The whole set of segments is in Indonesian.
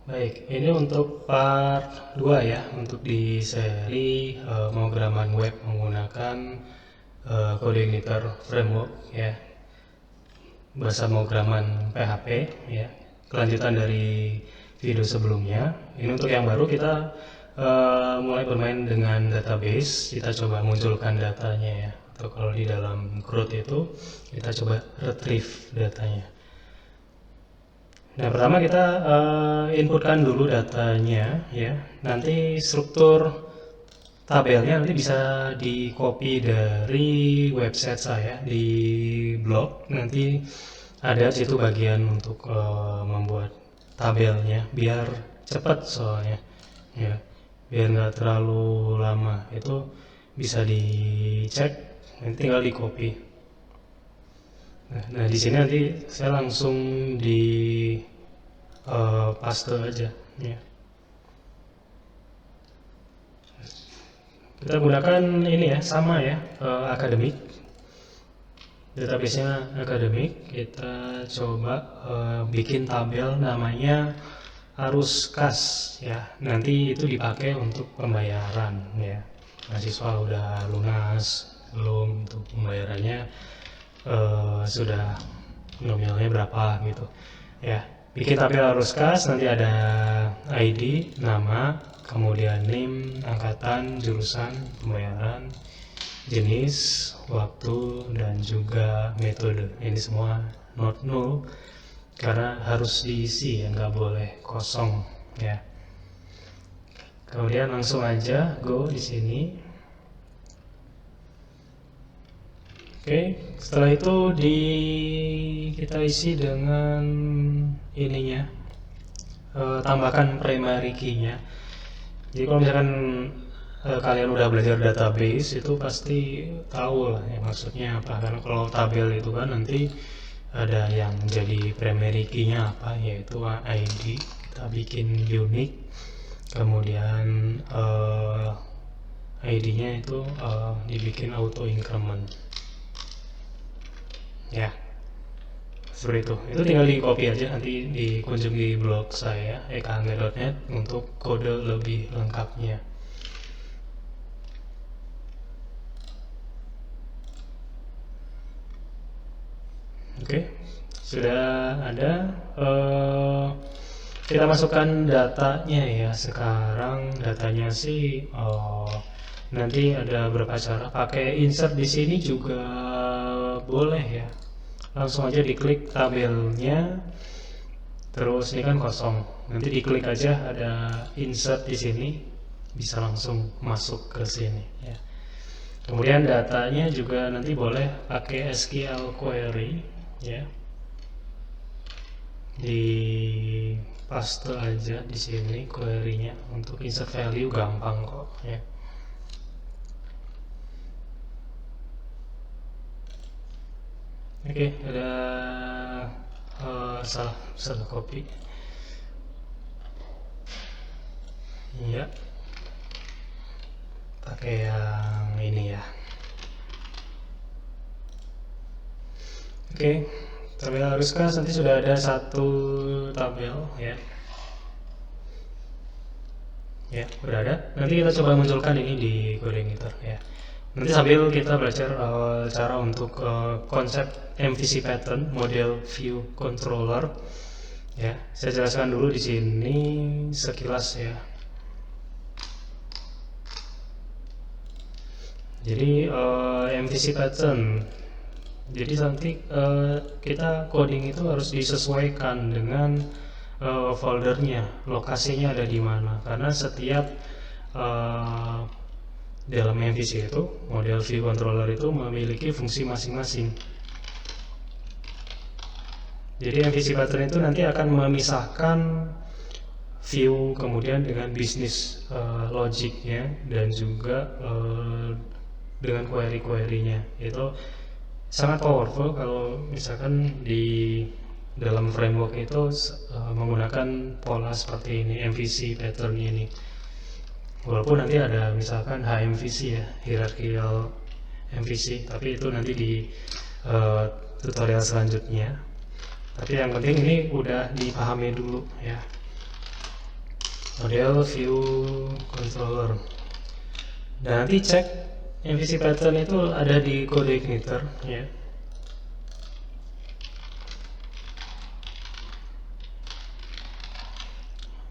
Baik, ini untuk part 2 ya, untuk di seri pemrograman web menggunakan Codeinator Framework ya, bahasa pemrograman PHP ya. Kelanjutan dari video sebelumnya. Ini untuk yang baru kita mulai bermain dengan database. Kita coba munculkan datanya ya. Atau kalau di dalam CRUD itu kita coba retrieve datanya. Nah, pertama kita inputkan dulu datanya ya. Nanti struktur tabelnya nanti bisa di copy dari website saya di blog. Nanti ada situ bagian untuk membuat tabelnya biar cepat soalnya ya. Biar nggak terlalu lama. Itu bisa dicek, nanti tinggal di copy. Nah, di sini nanti saya langsung di paste aja ya. Kita gunakan ini ya, sama ya, akademik, database-nya akademik. Kita coba bikin tabel namanya arus kas ya, nanti itu dipakai untuk pembayaran ya. Mahasiswa udah lunas belum, untuk pembayarannya sudah nominalnya berapa gitu ya. Bikin tabel arus kas, nanti ada ID, nama, kemudian NIM, angkatan, jurusan, pembayaran, jenis, waktu, dan juga metode. Ini semua not null karena harus diisi ya, nggak boleh kosong ya. Kemudian langsung aja go di sini. Oke, setelah itu kita isi dengan ininya, tambahkan primary key-nya. Jadi kalau misalkan kalian udah belajar database itu pasti tahu lah ya maksudnya apa. Karena kalau tabel itu kan nanti ada yang jadi primary key-nya apa, yaitu ID. Kita bikin unique, kemudian ID-nya itu dibikin auto increment ya, seperti itu tinggal di copy aja, nanti dikunjungi blog saya ekahangga.net untuk kode lebih lengkapnya. Oke, sudah ada. Kita masukkan datanya ya. Sekarang datanya sih nanti ada beberapa cara. Pakai insert di sini juga boleh ya. Langsung aja diklik tabelnya, terus ini kan kosong, nanti diklik aja ada insert di sini, bisa langsung masuk ke sini ya. Kemudian datanya juga nanti boleh pakai SQL query ya, di paste aja di sini query-nya. Untuk insert value gampang kok ya. Oke, ada salah copy. Iya. Pakai yang ini ya. Oke, tabel arus kas nanti sudah ada satu tabel ya. Ya, udah ada. Nanti kita coba munculkan ini di Codeinator ya. Nanti sambil kita belajar cara untuk konsep MVC pattern, model view controller ya. Saya jelaskan dulu di sini sekilas ya. Jadi MVC pattern, jadi nanti kita coding itu harus disesuaikan dengan foldernya, lokasinya ada di mana, karena setiap dalam MVC itu, model view controller itu memiliki fungsi masing-masing. Jadi MVC pattern itu nanti akan memisahkan view kemudian dengan bisnis logiknya dan juga dengan query-query-nya. Itu sangat powerful kalau misalkan di dalam framework itu menggunakan pola seperti ini, MVC pattern ini. Walaupun nanti ada misalkan HMVC ya, hierarchical MVC, tapi itu nanti di tutorial selanjutnya. Tapi yang penting ini udah dipahami dulu ya. model view controller. Dan nanti cek MVC pattern itu ada di kode igniter ya.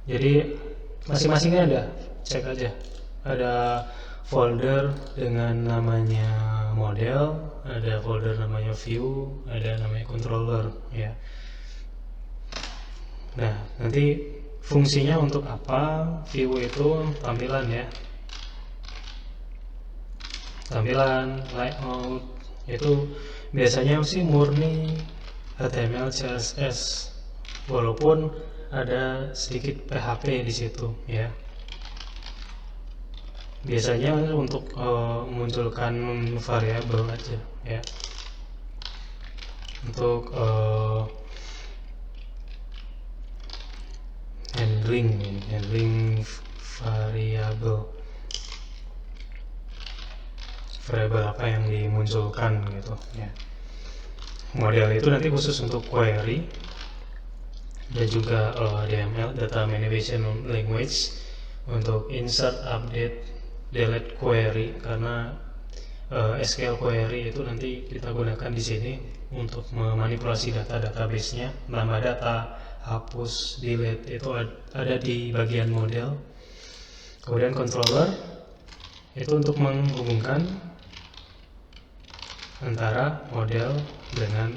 Jadi masing-masingnya ada, cek aja. Ada folder dengan namanya model, ada folder namanya view, ada namanya controller ya. Nah, nanti fungsinya untuk apa? View itu tampilan ya. Tampilan, layout itu biasanya sih murni HTML, CSS, walaupun ada sedikit PHP di situ ya. Biasanya untuk memunculkan variabel aja ya. Untuk handling variabel apa yang dimunculkan gitu ya. Model itu nanti khusus untuk query dan juga DML, data manipulation language, untuk insert, update, delete query, karena SQL query itu nanti kita gunakan di sini untuk memanipulasi data database-nya, nambah data, hapus, delete itu ada di bagian model. Kemudian controller itu untuk menghubungkan antara model dengan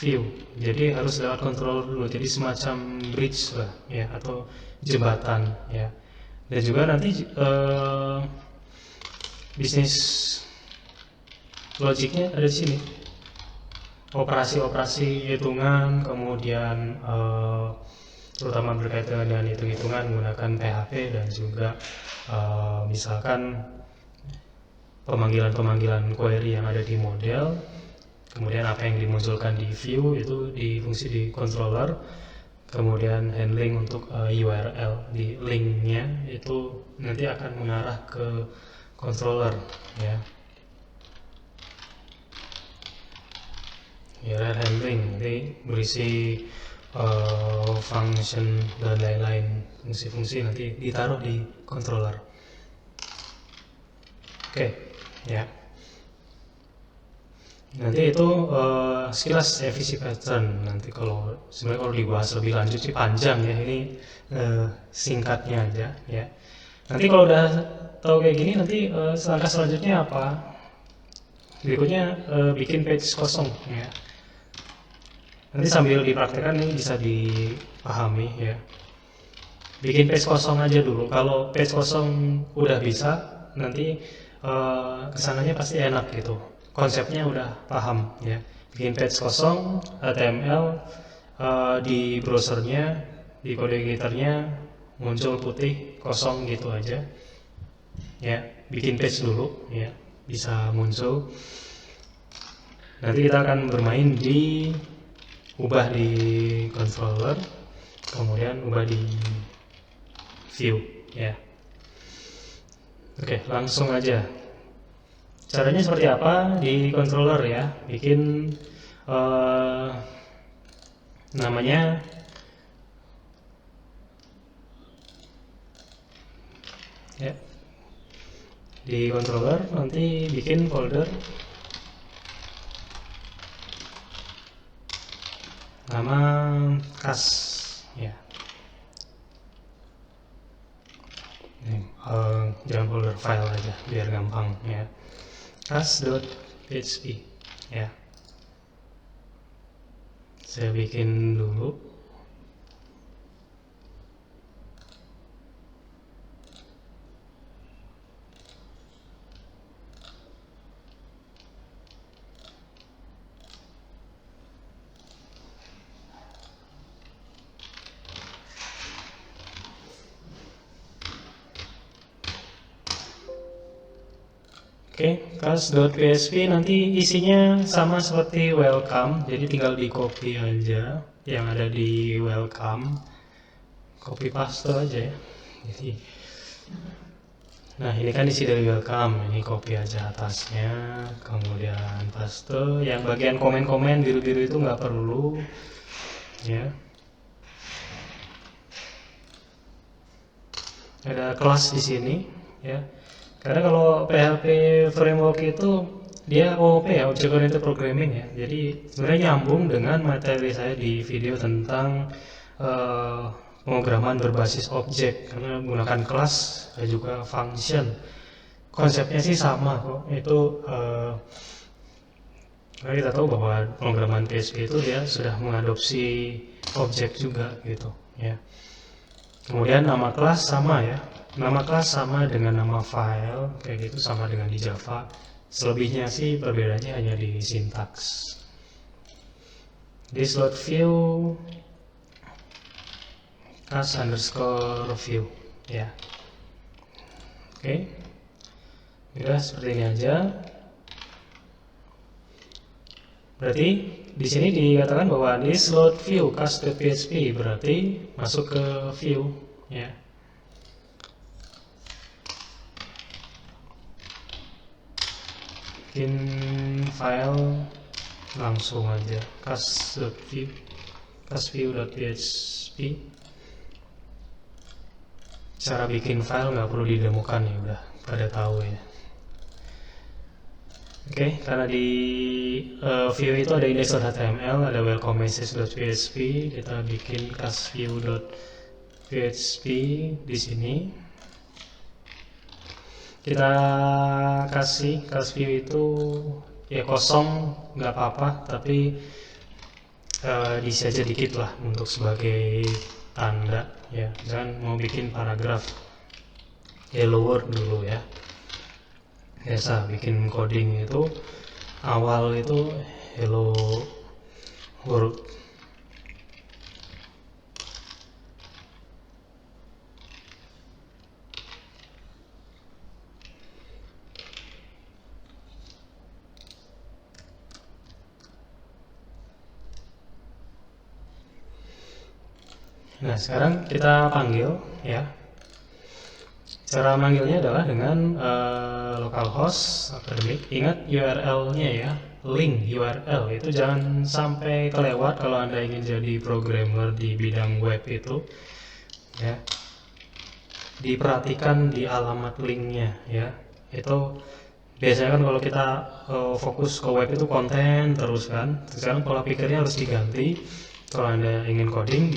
view. Jadi harus lewat controller dulu. Jadi semacam bridge lah ya, atau jembatan ya. Dan juga nanti bisnis logiknya ada di sini. Operasi-operasi hitungan, kemudian terutama berkaitan dengan hitung-hitungan menggunakan PHP, dan juga misalkan pemanggilan query yang ada di model, kemudian apa yang dimunculkan di view itu difungsi di controller, kemudian handling untuk URL di linknya itu nanti akan mengarah ke controller ya. URL handling nanti berisi function dan lain-lain, fungsi-fungsi nanti ditaruh di controller. Oke. Ya, nanti itu sekilas MVC pattern. Nanti sebenarnya kalau dibahas lebih lanjut sih panjang ya, ini singkatnya aja ya. Nanti kalau udah tahu kayak gini, nanti langkah selanjutnya apa? Berikutnya bikin page kosong ya. Nanti sambil dipraktekkan ini bisa dipahami ya. Bikin page kosong aja dulu. Kalau page kosong udah bisa, nanti kesananya pasti enak gitu, konsepnya udah paham ya. Bikin page kosong, HTML, di browsernya, di kode igniternya muncul putih kosong gitu aja ya. Bikin page dulu ya, bisa muncul. Nanti kita akan bermain ubah di controller, kemudian ubah di view ya. Oke, langsung aja. Caranya seperti apa di controller ya? Bikin namanya ya. Di controller nanti bikin folder nama kas ya. Jangan folder file aja biar gampang ya. Kas.php ya. Saya bikin dulu. Oke, kas.php nanti isinya sama seperti welcome, jadi tinggal di copy aja yang ada di welcome, copy paste aja ya. Jadi, nah ini kan isi dari welcome, ini copy aja atasnya, kemudian paste. Yang bagian komen-komen biru-biru itu nggak perlu ya. ada kelas di sini ya. Karena kalau PHP framework itu dia OOP ya, Object Oriented Programming ya. Jadi sebenarnya nyambung dengan materi saya di video tentang pemrograman berbasis objek, karena menggunakan kelas dan juga function. Konsepnya sih sama kok. Itu karena kita tahu bahwa pemrograman PHP itu dia sudah mengadopsi objek juga gitu ya. Kemudian nama kelas sama ya. Nama kelas sama dengan nama file, kayak gitu, sama dengan di Java. Selebihnya sih perbedaannya hanya di sintaks. Di slot view class_view ya. Oke. Udah seperti ini aja. Berarti di sini dikatakan bahwa di slot view class.php berarti masuk ke view ya. Bikin file langsung aja class.view.php. Cara bikin file nggak perlu didemokan ya, udah pada tahu ya. Oke, karena di view itu ada index.html, ada welcome message.php, kita bikin class view.php di sini. Kita kasih class view itu ya kosong, nggak apa-apa, tapi diisi aja dikit lah untuk sebagai tanda ya. Jangan mau bikin paragraf, hello world dulu ya. Biasa bikin coding itu awal itu hello world. Nah, sekarang kita panggil ya. Cara manggilnya adalah dengan localhost akademik. Ingat URL-nya ya, link URL itu jangan sampai kelewat kalau Anda ingin jadi programmer di bidang web itu ya. Diperhatikan di alamat linknya ya. Itu biasanya kan kalau kita fokus ke web itu konten terus kan. Sekarang pola pikirnya harus diganti. Kalau Anda ingin coding,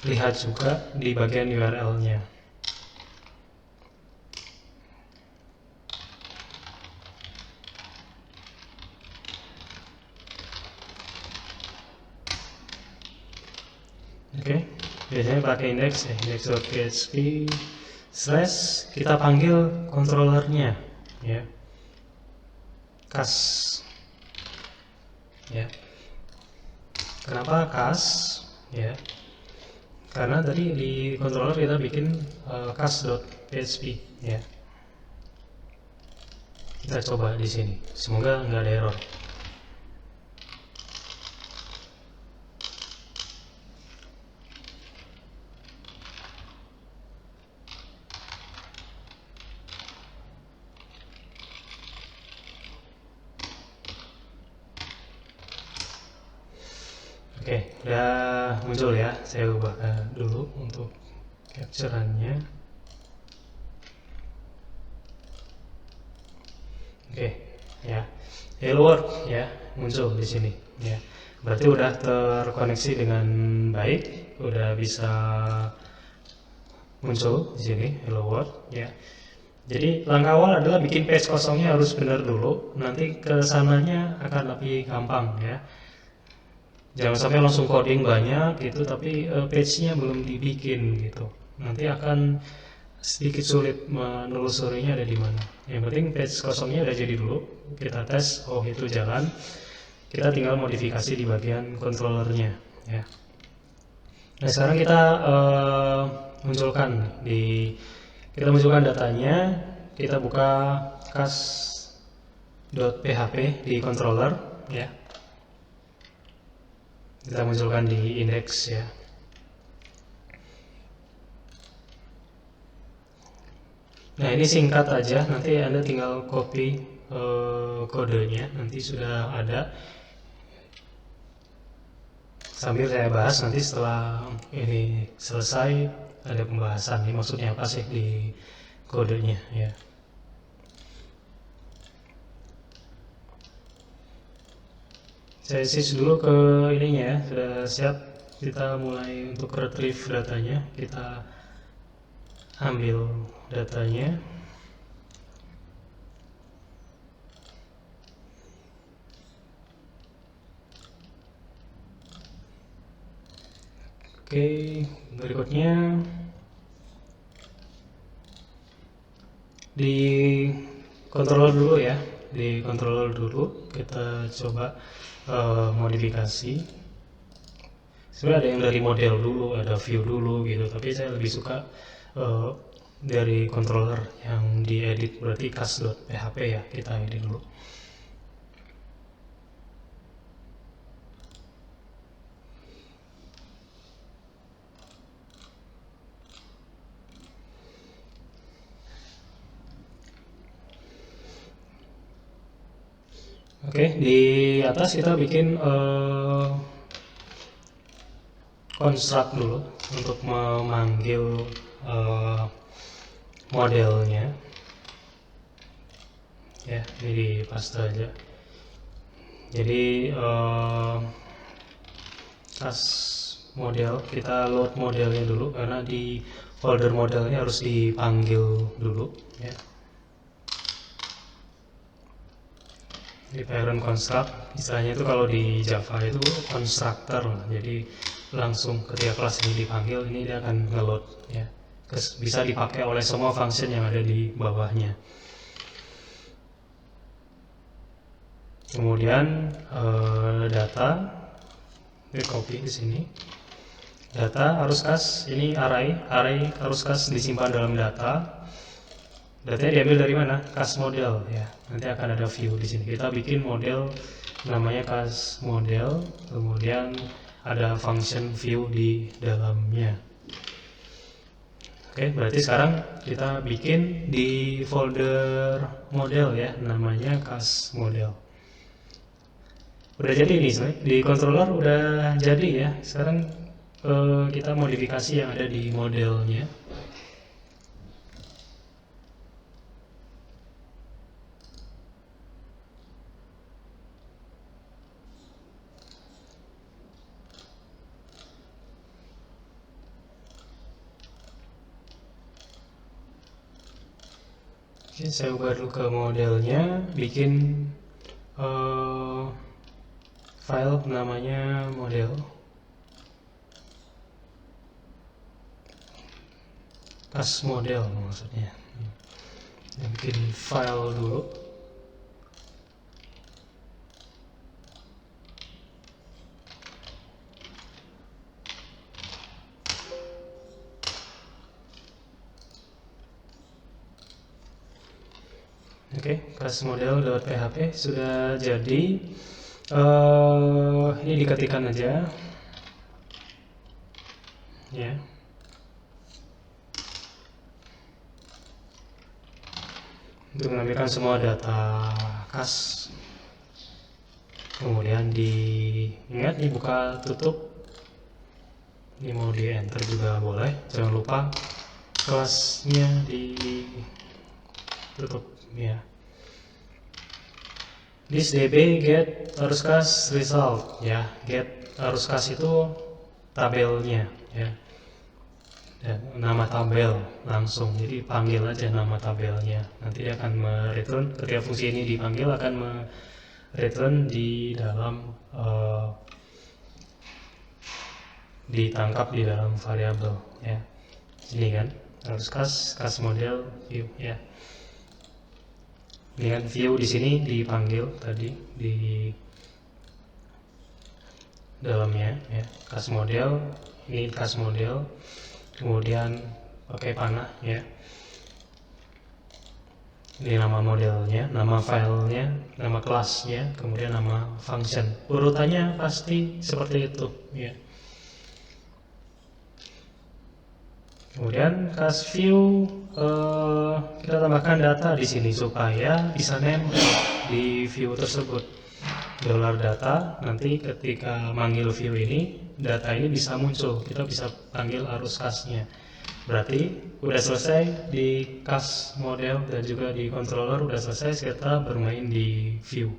lihat juga di bagian URL-nya. Oke, biasanya pakai index ya, index.php / kita panggil controllernya ya, cas ya. Kenapa cas ya? Karena tadi di controller kita bikin cas.php ya. Kita coba di sini, semoga nggak ada error. Oke, udah muncul ya. Saya ubah dulu untuk capture-annya. Oke, ya. Hello world ya, muncul di sini ya. Berarti udah terkoneksi dengan baik, udah bisa muncul di sini hello world ya. Jadi langkah awal adalah bikin page kosongnya harus benar dulu, nanti kesananya akan lebih gampang ya. Jangan sampai langsung coding banyak gitu tapi page-nya belum dibikin gitu. Nanti akan sedikit sulit menelusurinya ada di mana. Yang penting page kosongnya udah jadi dulu. Kita tes, oh itu jalan. Kita tinggal modifikasi di bagian controllernya ya. Nah, sekarang kita munculkan datanya. Kita buka cas.php di controller ya. Kita munculkan di index ya. Nah, ini singkat aja, nanti Anda tinggal copy kodenya, nanti sudah ada. Sambil saya bahas nanti setelah ini selesai, ada pembahasan ini maksudnya apa sih di kodenya ya. Saya switch dulu ke ininya ya, sudah siap. Kita mulai untuk retrieve datanya, kita ambil datanya. Oke, berikutnya di controller dulu ya, di controller dulu kita coba modifikasi. Sebenarnya ada yang dari model dulu, ada view dulu gitu, tapi saya lebih suka dari controller yang diedit, berarti cast.php ya, kita edit dulu. Oke, di atas kita bikin construct dulu untuk memanggil modelnya. Ya, ini di paste aja. Jadi kas model, kita load modelnya dulu karena di folder modelnya harus dipanggil dulu ya. Di parent construct, istilahnya itu kalau di Java itu constructor, jadi langsung ketika kelas ini dipanggil, ini dia akan ngeload ya, bisa dipakai oleh semua function yang ada di bawahnya. Kemudian data, ini copy ke sini. Data harus kas, ini array harus kas disimpan dalam data. Datanya diambil dari mana? Kas model ya. Nanti akan ada view di sini. Kita bikin model namanya kas model, kemudian ada function view di dalamnya. Oke, berarti sekarang kita bikin di folder model ya, namanya kas model. Udah jadi nih, di controller udah jadi ya. Sekarang kita modifikasi yang ada di modelnya. Oke, saya ubah dulu ke modelnya, bikin file namanya model, kas model maksudnya. Bikin file dulu. Oke, kas model.php sudah jadi. Ini diketikkan aja ya. Untuk mengambilkan semua data kas, kemudian ingat dibuka tutup, ini mau di enter juga boleh, jangan lupa kelasnya ditutup ya. This db get harus kas result ya, get harus kas itu tabelnya ya, dan nama tabel langsung, jadi panggil aja nama tabelnya, nanti dia akan mereturn ketika fungsi ini dipanggil, akan mereturn di dalam ditangkap di dalam variabel ya. Ini kan harus kas model view ya. Ini kan view di sini dipanggil tadi di dalamnya ya, kas model, ini kas model, kemudian pakai panah ya. Ini nama modelnya, nama filenya, nama kelasnya, kemudian nama function. Urutannya pasti seperti itu ya. Kemudian kas view, kita tambahkan data di sini supaya bisa nempel di view tersebut. $data, nanti ketika manggil view ini, data ini bisa muncul. Kita bisa panggil arus kasnya. Berarti udah selesai di cast model dan juga di controller, udah selesai kita bermain di view.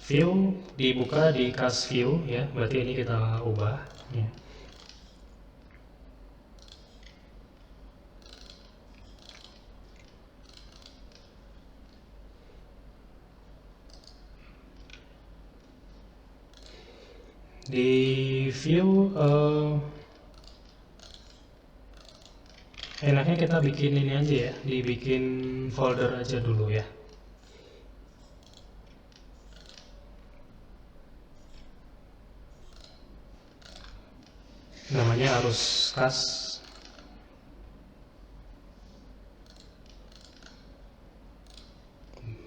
View dibuka di cast view ya, berarti ini kita ubah ya. Di view enaknya kita bikin ini aja ya, dibikin folder aja dulu ya. Namanya arus kas,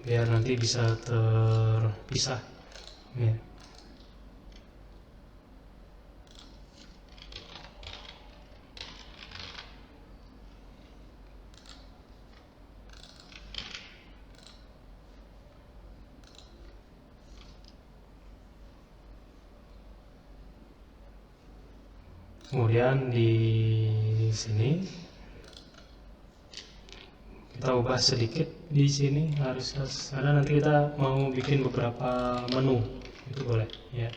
biar nanti bisa terpisah ya. Kemudian di sini kita ubah sedikit di sini harus karena nanti kita mau bikin beberapa menu, itu boleh ya.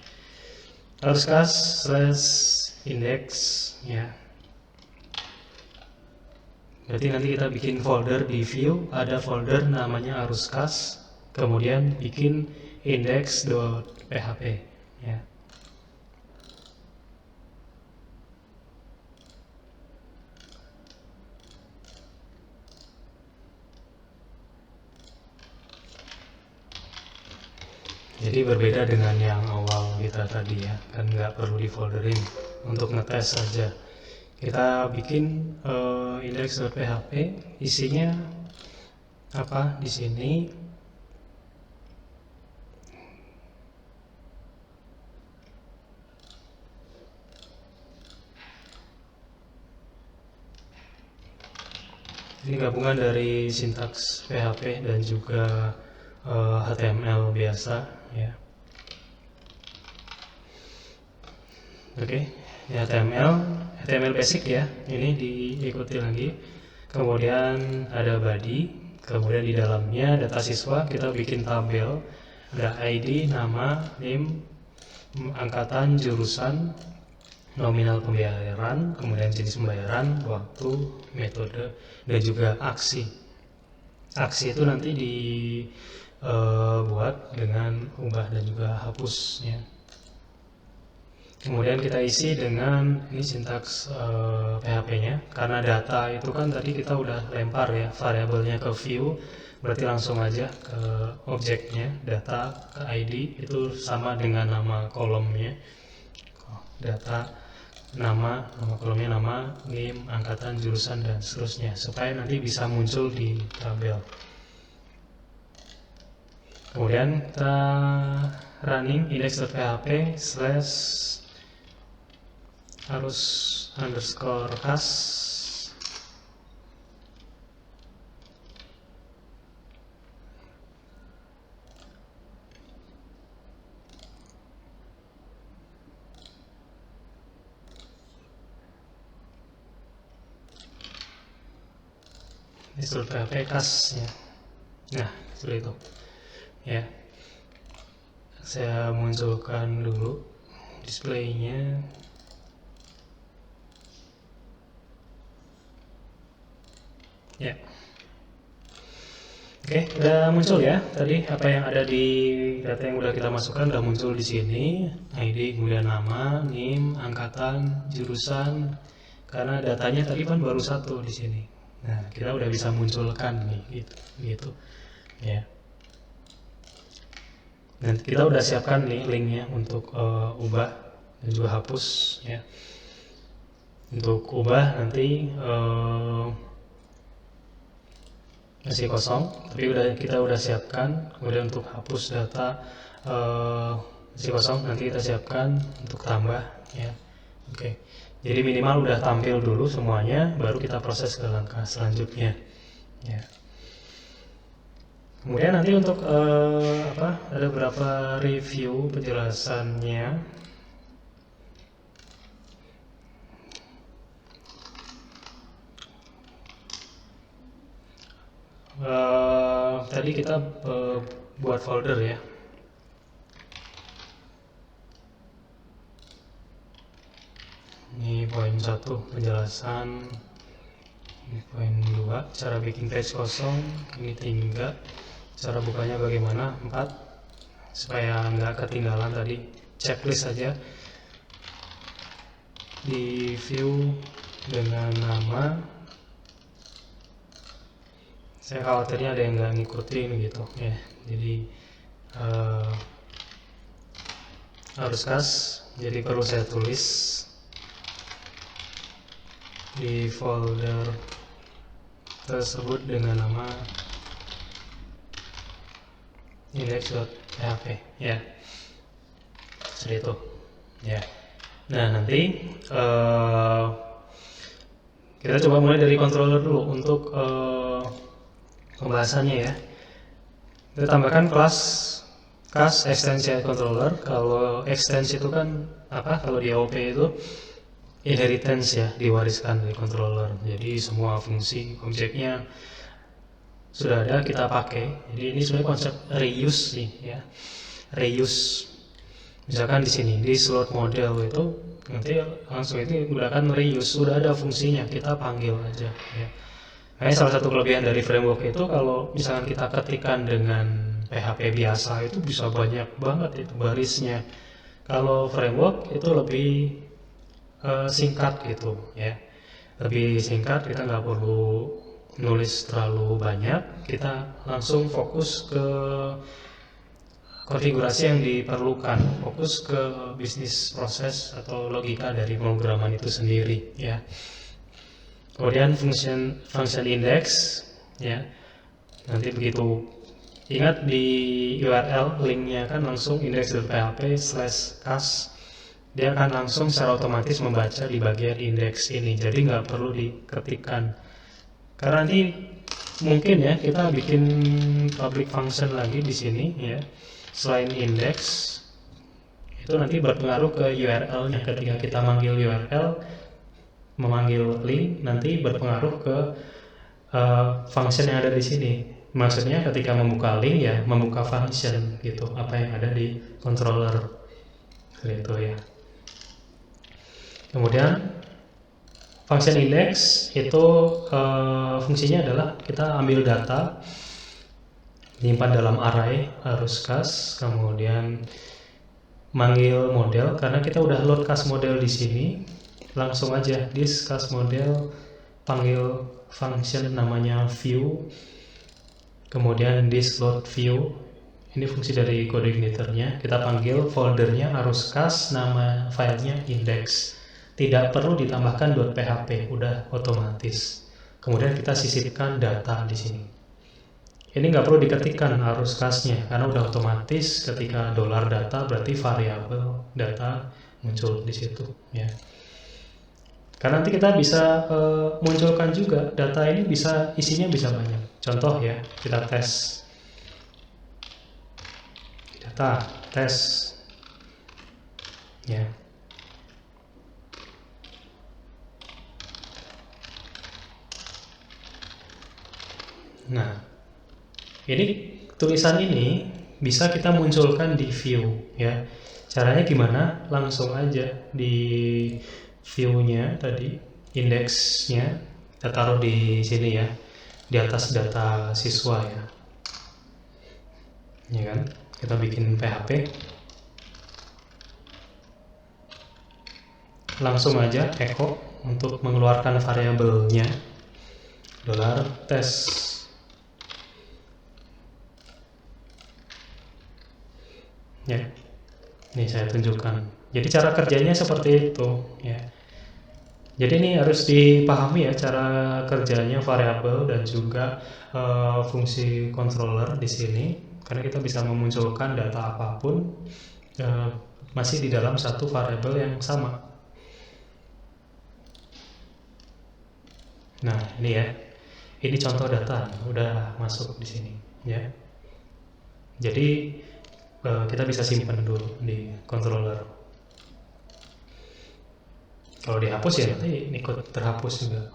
Harus kas / index ya. Berarti nanti kita bikin folder di view, ada folder namanya arus kas, kemudian bikin index.php ya. Jadi berbeda dengan yang awal kita tadi ya, kan nggak perlu di folderin, untuk ngetes saja. Kita bikin index.php, isinya apa di sini? Ini gabungan dari sintaks PHP dan juga HTML biasa ya. Oke, HTML basic ya, ini diikuti lagi. Kemudian ada body, kemudian di dalamnya data siswa kita bikin tabel, ada ID, nama, name, angkatan, jurusan, nominal pembayaran, kemudian jenis pembayaran, waktu, metode, dan juga aksi. Aksi itu nanti dibuat dengan ubah dan juga hapusnya. Kemudian kita isi dengan ini sintaks PHP-nya, karena data itu kan tadi kita udah lempar ya variabelnya ke view, berarti langsung aja ke objeknya, data ke ID itu sama dengan nama kolomnya, data, nama kolomnya, nama, name, angkatan, jurusan, dan seterusnya, supaya nanti bisa muncul di tabel. Kemudian kita running index.php / arus underscore kas, index.php kas ya. Nah, seperti itu ya. Saya munculkan dulu displaynya. Ya. Oke, udah muncul ya. Tadi apa yang ada di data yang udah kita masukkan udah muncul di sini. ID, kemudian nama, name, angkatan, jurusan. Karena datanya tadi kan baru satu di sini. Nah, kita udah bisa munculkan nih, gitu. Ya. Dan kita udah siapkan nih linknya untuk ubah dan juga hapus ya. Untuk ubah nanti masih kosong, tapi kita udah siapkan. Kemudian untuk hapus data masih kosong, nanti kita siapkan untuk tambah ya. Oke, jadi minimal udah tampil dulu semuanya, baru kita proses ke langkah selanjutnya ya. Kemudian nanti untuk ada beberapa review penjelasannya. Tadi kita buat folder ya. Ini poin 1 penjelasan. Ini poin 2 cara bikin page kosong. Ini 3 cara bukanya bagaimana. 4 supaya nggak ketinggalan tadi checklist saja. Di view dengan nama, saya khawatirnya ada yang nggak ngikutin gitu ya, jadi harus khas, jadi perlu saya tulis di folder tersebut dengan nama index.php ya, seperti itu ya. Nah nanti kita coba mulai dari controller dulu untuk pembahasannya ya. Kita tambahkan class extension controller. Kalau extension itu kan kalau di AOP itu inheritance ya, diwariskan dari controller. Jadi semua fungsi objeknya sudah ada kita pakai. Jadi ini sebenarnya konsep reuse nih ya. Reuse. Misalkan di sini di slot model itu nanti langsung itu menggunakan reuse, sudah ada fungsinya, kita panggil aja ya. Kayak salah satu kelebihan dari framework itu kalau misalkan kita ketikkan dengan PHP biasa itu bisa banyak banget itu barisnya. Kalau framework itu lebih singkat gitu ya, lebih singkat, kita nggak perlu nulis terlalu banyak, kita langsung fokus ke konfigurasi yang diperlukan, fokus ke bisnis proses atau logika dari pemrograman itu sendiri ya. Kemudian function index ya, nanti begitu ingat di URL linknya kan langsung index.php/cas, dia akan langsung secara otomatis membaca di bagian index ini, jadi nggak perlu diketikkan. Karena nanti mungkin ya kita bikin public function lagi di sini ya, selain index itu nanti berpengaruh ke URL-nya. Ketika kita manggil URL, memanggil link, nanti berpengaruh ke function yang ada di sini. Maksudnya ketika membuka link ya membuka function gitu, apa yang ada di controller gitu ya. Kemudian function index itu fungsinya adalah kita ambil data, menyimpan dalam array, harus cas, kemudian manggil model. Karena kita udah load cas model di sini, langsung aja this cas model, panggil function namanya view, kemudian this load view, ini fungsi dari code ignitornya, kita panggil foldernya harus cas, nama filenya index, tidak perlu ditambahkan .php, udah otomatis. Kemudian kita sisipkan data di sini. Ini nggak perlu diketikkan arus kasnya karena udah otomatis ketika $data berarti variabel data muncul di situ ya. Karena nanti kita bisa munculkan juga data ini, bisa isinya bisa banyak. Contoh ya, kita tes data tes ya. Nah, ini tulisan ini bisa kita munculkan di view ya. Caranya gimana? Langsung aja di view-nya tadi, indeksnya kita taruh di sini ya, di atas data siswa ya. Ya kan? Kita bikin PHP. Langsung aja echo untuk mengeluarkan variabelnya $test. Ya, ini saya tunjukkan. Jadi cara kerjanya seperti itu ya. Jadi ini harus dipahami ya cara kerjanya variabel dan juga fungsi controller di sini, karena kita bisa memunculkan data apapun masih di dalam satu variabel yang sama. Nah ini ya, ini contoh data udah masuk di sini ya. Jadi kita bisa simpan dulu di controller. Kalau dihapus ya nanti ikut terhapus juga.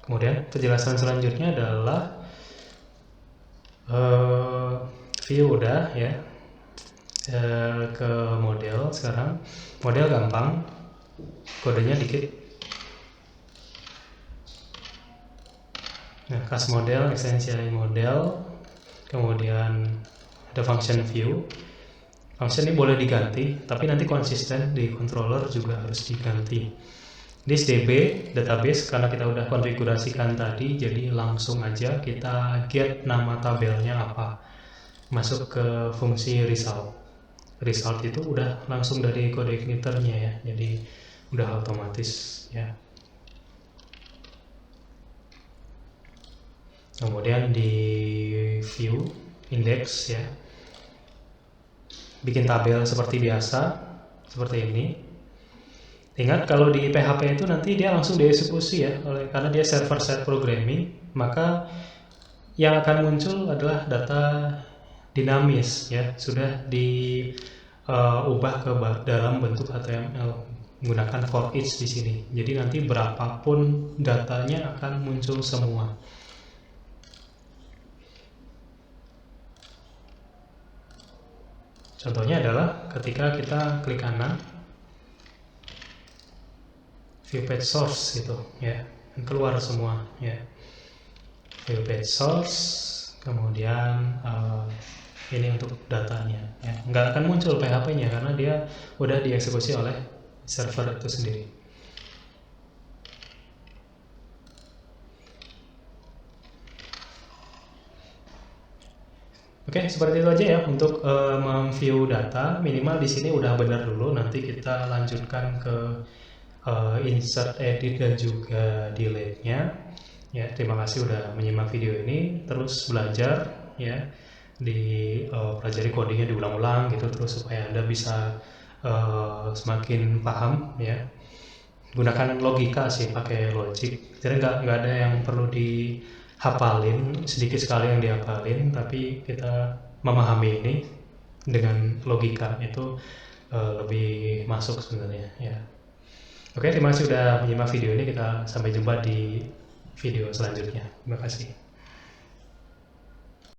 Kemudian penjelasan selanjutnya adalah view udah ya. Ke model sekarang. Model gampang, kodenya dikit. Nah, class model, essential model, kemudian ada function view. Function ini boleh diganti, tapi nanti konsisten di controller juga harus diganti. This DB database karena kita udah konfigurasikan tadi, jadi langsung aja kita get nama tabelnya apa, masuk ke fungsi result. Result itu udah langsung dari kode igniternya ya, jadi udah otomatis ya. Kemudian di view index ya, bikin tabel seperti biasa, seperti ini. Ingat kalau di PHP itu nanti dia langsung dieksekusi ya, karena dia server side programming, maka yang akan muncul adalah data dinamis ya, sudah diubah ke dalam bentuk HTML menggunakan for each di sini. Jadi nanti berapapun datanya akan muncul semua. Contohnya adalah ketika kita klik kanan, view page source gitu ya, keluar semua ya. View page source, kemudian ini untuk datanya ya, nggak akan muncul PHP-nya karena dia udah dieksekusi oleh server itu sendiri. Oke, seperti itu aja ya untuk memview data. Minimal di sini udah benar dulu. Nanti kita lanjutkan ke insert, edit, dan juga delete-nya. Ya, terima kasih udah menyimak video ini. Terus belajar ya, pelajari codingnya diulang-ulang gitu, terus supaya Anda bisa semakin paham ya. Gunakan logika sih, pakai logic. Jadi nggak ada yang perlu dihafalin, sedikit sekali yang dihafalin, tapi kita memahami ini dengan logika itu lebih masuk sebenarnya ya. Oke, terima kasih sudah menyimak video ini. Kita sampai jumpa di video selanjutnya. Terima kasih.